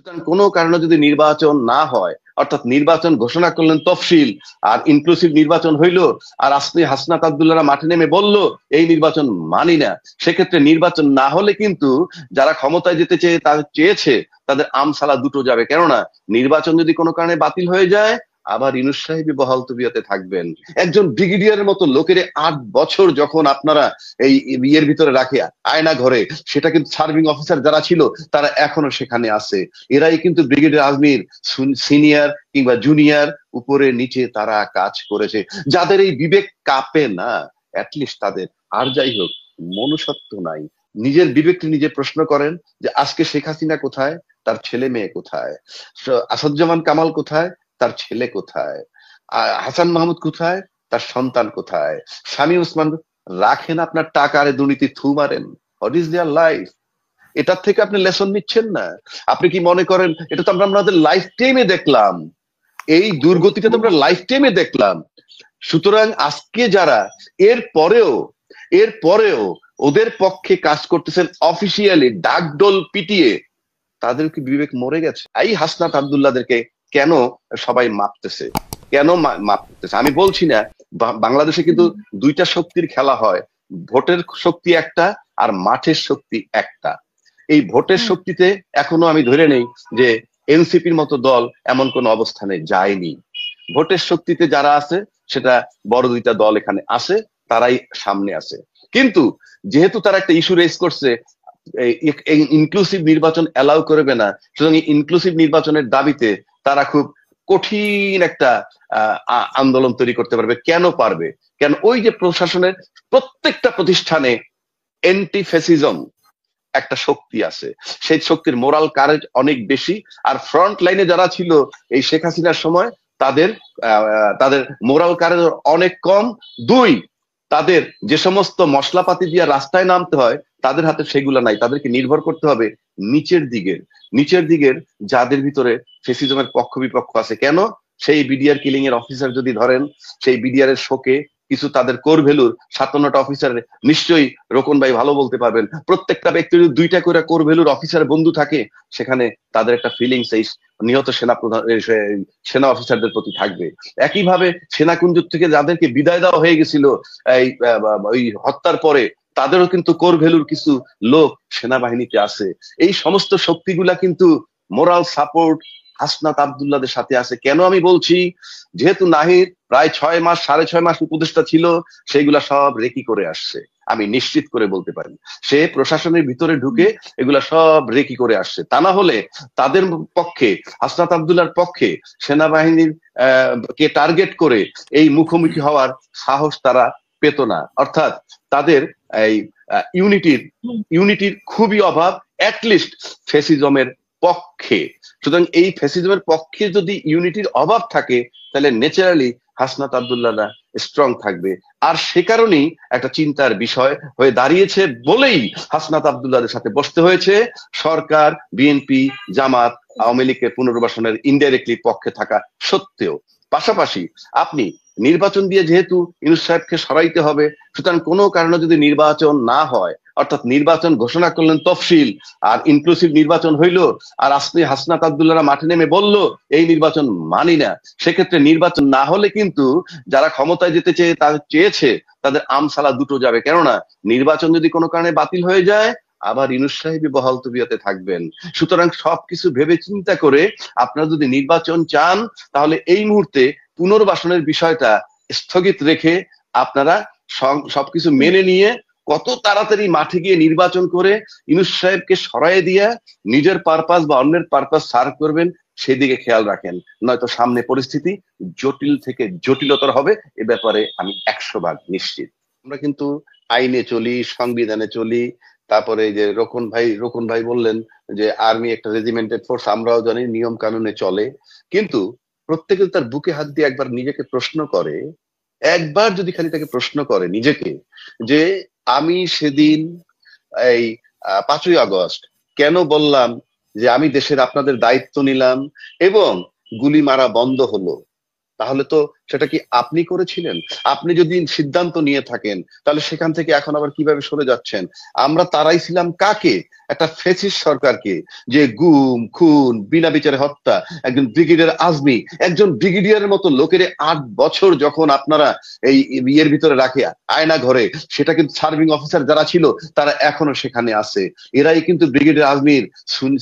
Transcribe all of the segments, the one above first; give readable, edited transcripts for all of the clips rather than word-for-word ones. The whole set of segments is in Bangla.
সুতরাং কোনো কারণে যদি নির্বাচন না হয়, অর্থাৎ নির্বাচন ঘোষণা করলেন তফসিল আর ইনক্লুসিভ নির্বাচন হইলো, আর আসলে হাসনাত আব্দুল্লাহরা মাঠে নেমে বলল এই নির্বাচন মানি না, সেক্ষেত্রে নির্বাচন না হলে কিন্তু যারা ক্ষমতায় যেতে চেয়েছে তাদের আমসালা দুটো যাবে। কেননা নির্বাচন যদি কোনো কারণে বাতিল হয়ে যায়, আবার ইউনূস সাহেবই বহাল তবিয়তে থাকবেন। একজন ব্রিগেডিয়ারের মতো লোকের 8 বছর যখন আপনারা এই ইয়ের ভিতরে রাখে আয়না ঘরে, সেটা কিন্তু সার্ভিং অফিসার যারা ছিল তারা এখনো সেখানে আছে। এরাই কিন্তু ব্রিগেডিয়ার আজমির সিনিয়র কিংবা জুনিয়র, উপরে নিচে তারা কাজ করেছে। যাদের এই বিবেক কাঁপে না, অ্যাটলিস্ট তাদের, আর যাই হোক, মনুষ্যত্ব নাই। নিজের বিবেককে নিজে প্রশ্ন করেন যে আজকে শেখ হাসিনা কোথায়, তার ছেলে মেয়ে কোথায়, আসাদুজ্জামান কামাল কোথায়, তার ছেলে কোথায়, হাসান মাহমুদ কোথায়, তার সন্তান কোথায়, স্বামী উসমান। রাখেন আপনার টাকার দুর্নীতি, থু মারেন। What is their life? এটার থেকে আপনি লেসন নিচ্ছেন না? আপনি কি মনে করেন এটা তো আমরা আমাদের লাইফ টাইমে দেখলাম, এই দুর্গতিটা তো আমরা লাইফ টাইমে দেখলাম। সুতরাং আজকে যারা এর পরেও ওদের পক্ষে কাজ করতেছেন অফিসিয়ালি ডাকডোল পিটিয়ে, তাদের কি বিবেক মরে গেছে? এই হাসনাত আব্দুল্লাহদেরকে কেন সবাই মাপতেছে, কেন মাপতেছে? আমি বলছি না, বাংলাদেশে কিন্তু দুইটা শক্তির খেলা হয়, ভোটের শক্তি একটা আর মাঠের শক্তি একটা। এই ভোটের শক্তিতে এখনো আমি ধরে নেই যে এনসিপির মতো দল এমন কোন অবস্থানে যায়নি। ভোটের শক্তিতে যারা আছে, সেটা বড় দুইটা দল এখানে আছে, তারাই সামনে আছে। কিন্তু যেহেতু তারা একটা ইস্যু রেজ করছে, ইনক্লুসিভ নির্বাচন অ্যালাউ করবে না, সুতরাং ইনক্লুসিভ নির্বাচনের দাবিতে তারা খুব কঠিন একটা আন্দোলন তৈরি করতে পারবে। কেন পারবে? কেন? ওই যে প্রশাসনের প্রত্যেকটা প্রতিষ্ঠানে এন্টি ফ্যাসিজম একটা শক্তি আছে, সেই শক্তির মোরাল কারেজ অনেক বেশি। আর ফ্রন্ট লাইনে যারা ছিল এই শেখ হাসিনার সময়, তাদের তাদের মোরাল কারেজ অনেক কম। দুই, তাদের যে সমস্ত মশলাপাতি দিয়ে রাস্তায় নামতে হয়, তাদের হাতে সেগুলো নাই। তাদেরকে নির্ভর করতে হবে নিচের দিকের যাদের ভিতরে ফেসিজমের পক্ষ বিপক্ষ আছে। কেন? সেই বিডিআর কিলিং এর অফিসার যদি ধরেন, সেই বিডিআর এর শোকে কিছু তাদের কোর ভ্যালুর 57টা অফিসার, নিশ্চয়ই রোকন ভাই ভালো বলতে পারবেন, প্রত্যেকটা ব্যক্তির 2টা করে কোর ভ্যালুর অফিসার বন্ধু থাকে, সেখানে তাদের একটা ফিলিংস এই নিহত সেনা অফিসারদের প্রতি থাকবে। একইভাবে সেনাকুঞ্জ থেকে যাদেরকে বিদায় দেওয়া হয়ে গেছিল এই হত্যার পরে, তাদেরও কিন্তু কোর ভ্যালুর কিছু লোক সেনাবাহিনীতে আছে। এই সমস্ত শক্তিগুলা কিন্তু মোরাল সাপোর্ট হাসনাত আব্দুল্লাহদের সাথে আছে। কেন আমি বলছি? যেহেতু নাহিদ প্রায় 6 মাস 6.5 মাস উপদেষ্টা ছিল, সেগুলা সব রেকি করে আসছে। আমি নিশ্চিত করে বলতে পারি, সে প্রশাসনের ভিতরে ঢুকে এগুলা সব রেকি করে আসছে। তা না হলে তাদের পক্ষে, হাসনাত আব্দুল্লাহর পক্ষে সেনাবাহিনীর কে টার্গেট করে এই মুখোমুখি হওয়ার সাহস তারা পেত না। অর্থাৎ তাদের এই ইউনিটির খুবই অভাব, অ্যাটলিস্ট ফ্যাসিজমের পক্ষে। সুতরাং এই ফ্যাসিজমের পক্ষে যদি ইউনিটির অভাব থাকে, তাহলে ন্যাচারালি হাসনাত আব্দুল্লাহরা স্ট্রং থাকবে। আর সে কারণেই একটা চিন্তার বিষয় হয়ে দাঁড়িয়েছে বলেই হাসনাত আব্দুল্লাহদের সাথে বসতে হয়েছে সরকার, বিএনপি, জামাত, আওয়ামী লীগের পুনর্বাসনের ইনডাইরেক্টলি পক্ষে থাকা সত্ত্বেও। পাশাপাশি আপনি নির্বাচন দিয়ে যেহেতু ইউনূস সাহেবকে সরাইতে হবে, সুতরাং কোনো কারণে যদি নির্বাচন না হয়, অর্থাৎ নির্বাচন ঘোষণা করলেন তফসিল আর ইনক্লুসিভ নির্বাচন হইলো, আর আসলে হাসনাত আব্দুল্লাহরা মাঠে নেমে বলল এই নির্বাচন মানি না, সেক্ষেত্রে নির্বাচন না হলে কিন্তু যারা ক্ষমতায় যেতে চেয়েছে তাদের আমসালা দুটো যাবে। কেননা নির্বাচন যদি কোনো কারণে বাতিল হয়ে যায়, আবার ইউনূস সাহেবই বহাল তবিয়তে থাকবেন। সুতরাং সবকিছু ভেবে চিন্তা করে আপনারা যদি নির্বাচন চান, তাহলে এই মুহূর্তে পুনর্বাসনের বিষয়টা স্থগিত রেখে আপনারা সবকিছু মেনে নিয়ে কত তাড়াতাড়ি মাঠে গিয়ে নির্বাচন করে ইউনূস সাহেবকে সরাই দিয়ে নিজের পারপাস বা অন্যের পারপাস সার্ভ করবেন, সেদিকে খেয়াল রাখেন। নয়তো সামনে পরিস্থিতি জটিল থেকে জটিলতর হবে, এ ব্যাপারে আমি 100 ভাগ নিশ্চিত। আমরা কিন্তু আইনে চলি, সংবিধানে চলি। তারপরে যে রোকন ভাই বললেন যে আর্মি একটা রেজিমেন্টেড ফোর্স, আমরাও জানি নিয়ম কানুনে চলে। কিন্তু প্রত্যেকে তার বুকে হাত দিয়ে একবার নিজেকে প্রশ্ন করে, একবার যদি খালি তাকে প্রশ্ন করে নিজেকে, যে আমি সেদিন এই 5ই আগস্ট কেন বললাম যে আমি দেশের আপনাদের দায়িত্ব নিলাম এবং গুলি মারা বন্ধ হলো, তাহলে তো সেটা কি আপনি করেছিলেন? আপনি যদি সিদ্ধান্ত নিয়ে থাকেন তাহলে সেখান থেকে এখন আবার কিভাবে সরে যাচ্ছেন? আমরা তাড়াইছিলাম কাকে? একটা ফ্যাসিস্ট সরকারকে, যে গুম খুন বিনা বিচারে হত্যা, একজন ব্রিগেডিয়ার আজমি, একজন ব্রিগেডিয়ারের মতো লোকের 8 বছর যখন আপনারা এই ইয়ের ভিতরে রাখে আয়না ঘরে, সেটা কিন্তু সার্ভিং অফিসার যারা ছিল তারা এখনো সেখানে আছে। এরাই কিন্তু ব্রিগেডিয়ার আজমির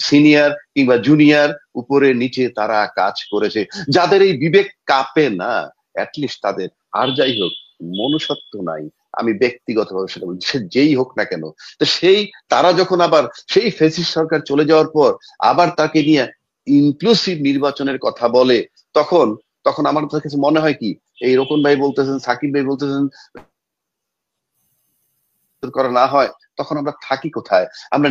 সিনিয়র কিংবা জুনিয়র, উপরে নিচে তারা কাজ করেছে। যাদের এই বিবেক কাঁপে না, অ্যাটলিস্ট তাদের, আর যাই হোক, মনুষ্যত্ব নাই। আমি ব্যক্তিগতভাবে সেটা বলছি, সে যেই হোক না কেন। তো সেই তারা যখন আবার সেই ফ্যাসিস্ট সরকার চলে যাওয়ার পর আবার তাকে নিয়ে ইনক্লুসিভ নির্বাচনের কথা বলে, তখন তখন আমার কাছে মনে হয় কি, এই রোকন ভাই বলতেছেন, সাকিব ভাই বলতেছেন করা না হয়, তখন আমরা থাকি কোথায়? আমরা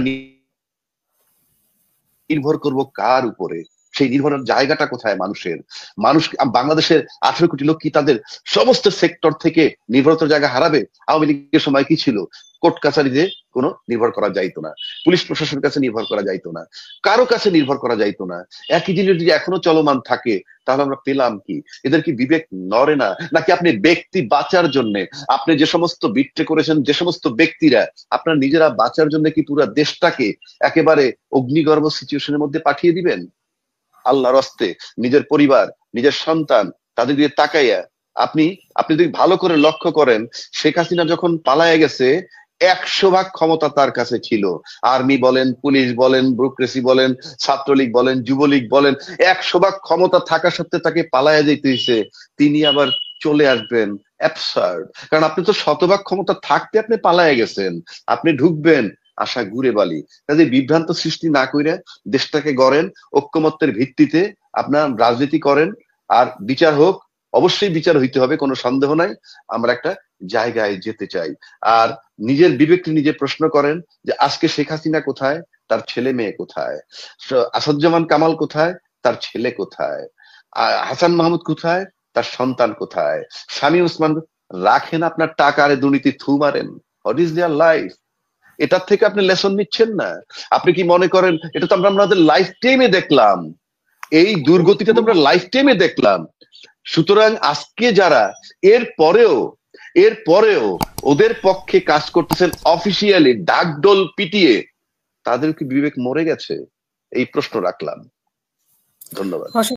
নির্ভর করব কার উপরে? সেই নির্ভরের জায়গাটা কোথায় মানুষের? মানুষ বাংলাদেশের 18 কোটি লোক কি তাদের সমস্ত সেক্টর থেকে নির্ভরতার জায়গা হারাবে? আওয়ামী লীগের সময় কি ছিল? কোর্ট কাছারিতে কোনো নির্ভর করা যাইতো না, পুলিশ প্রশাসনের কাছে নির্ভর করা যাইতো না, কারো কাছে নির্ভর করা যাইতো না। একই জিনিস যদি এখনো চলমান থাকে তাহলে আমরা পেলাম কি? এদের কি বিবেক নড়ে না? নাকি আপনি ব্যক্তি বাঁচার জন্য, আপনি যে সমস্ত বিট্রে করেছেন, যে সমস্ত ব্যক্তিরা আপনার নিজেরা বাঁচার জন্য কি পুরো দেশটাকে একেবারে অগ্নিগর্ভ সিচুয়েশনের মধ্যে পাঠিয়ে দিবেন? আল্লাহর হস্তে নিজের পরিবার, নিজের সন্তান, তাদের দিকে তাকাইয়া আপনি আপনি যদি ভালো করে লক্ষ্য করেন, শেখ হাসিনা যখন পালায়ে গেছে 100 ভাগ ক্ষমতা তার কাছে ছিল। আর্মি বলেন, পুলিশ বলেন, ব্যুরোক্রেসি বলেন, ছাত্রলীগ বলেন, যুবলীগ বলেন, 100 ভাগ ক্ষমতা থাকা সত্ত্বে তাকে পালায়া যেতে হয়েছে। তিনি আবার চলে আসবেন, অ্যাবসার্ড। কারণ আপনি তো 100 ভাগ ক্ষমতা থাকতে আপনি পালায়া গেছেন, আপনি ঢুকবেন আশা ঘুরে বালি। কাজে বিভ্রান্ত সৃষ্টি না করে দেশটাকে গড়েন, ঐক্যমত্যের ভিত্তিতে আপনার রাজনীতি করেন। আর বিচার হোক, অবশ্যই বিচার হইতে হবে, কোনো সন্দেহ নাই। আমরা একটা জায়গায় যেতে চাই। আর নিজের বিবেককে নিজে প্রশ্ন করেন যে আজকে শেখ হাসিনা কোথায়, তার ছেলে মেয়ে কোথায়? আসাদুজ্জামান কামাল কোথায়, তার ছেলে কোথায়? হাসান মাহমুদ কোথায়, তার সন্তান কোথায়? শামীম ওসমান রাখেন আপনার টাকা, আর দুর্নীতি থু মারেন। What is their life? এটার থেকে আপনি লেসন নিচ্ছেন না? আপনি কি মনে করেন এটা তো আমরা আমাদের লাইফ টাইমে দেখলাম, এই দুর্গতিটা তো আমরা লাইফ টাইমে দেখলাম। সুতরাং আজকে যারা এর পরেও ওদের পক্ষে কাজ করতেছেন অফিসিয়ালি ডাকডোল পিটিয়ে, তাদের কি বিবেক মরে গেছে? এই প্রশ্ন রাখলাম। ধন্যবাদ।